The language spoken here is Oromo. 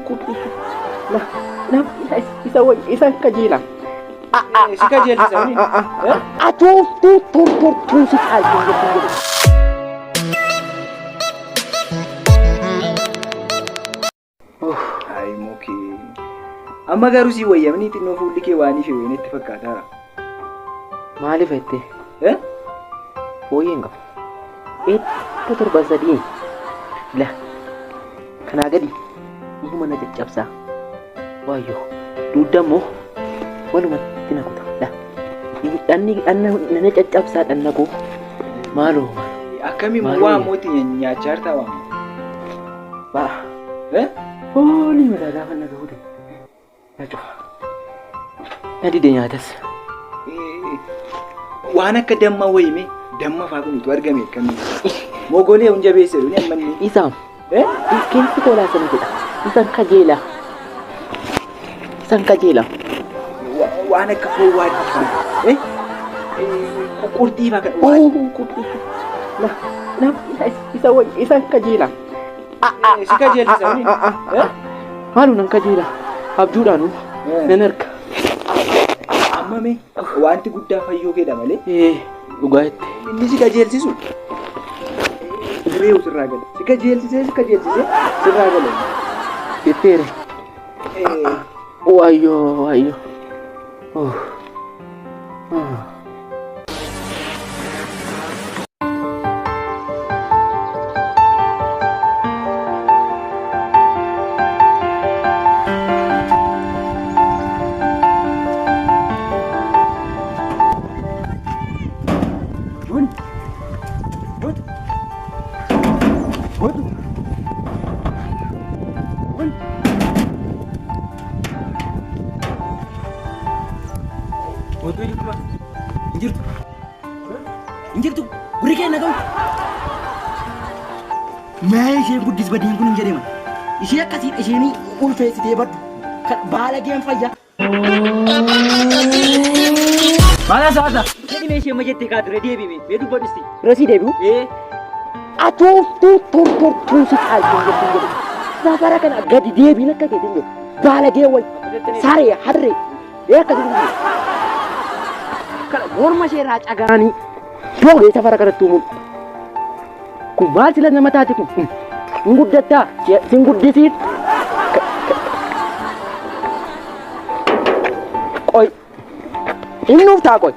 kutti. Na isang kajilang. Si kajeelchisa wani. Tuu si kaalchuu. Ay mukee. Amma garuu si wayyamni xinnoo fuulli kee waan ife wayne itti fakkaataara. Maaliif jettee? Fooyyeen qabu. Eetta torba sadii. La kanaa gadi ihuma na caccabsaa. Waayyoo duudda immoo walumatti na kuta. La dhanni na caccabsaa dhanna koo maaloo Akkamiin waa mootii nyaachaa jirtaa waan. ba'a. Foolii mataa gaafa na gahuute. Na cufa. Na dide nyaatas. Waan akka damma wayime damma fa'aa kunitu argame akkamiin. Mogolee hunja beessee dhuni ammanni. Isaam. Keessi koolaa sana jedha. Isan kajeela. Isan kajeela. Waan akka foowwaa dhiifaa. Qurxii fa'aa kan. Qurxii. Isan kajeela. Si kajeelchisa wani. Maaloo nan kajeela. Abjuudhaanu nan arga. Amma mee wanti guddaa fayyoo keedha malee. Dhugaa itti. Inni si kajeelchisu. Reewu sirraa gala. Si kajeelchisee sirraa gala. Jetteere. Waayyoo. Injirtu gurri kee nagahu. Mee ishee guddis badiin kun hin jedhama. Ishee akkasiidha isheenii ulfeessitee baddu kan baala geen fayya. Maala saata. Jedhi mee ishee majettee kaa dura deebime mee dubbadhusti. Rasii deebi'u? Tuu si kaalchuu. Safara kana gadi deebiin akka keetiin jiru. Baala geen wayi. Saree harree. Akkasitti. Kana morma ishee irraa cagaanii. Boogee safara kanatti uumuun kun maal sila nama taate kun hin guddattaa sin guddisiin qoy inni uftaa qoy.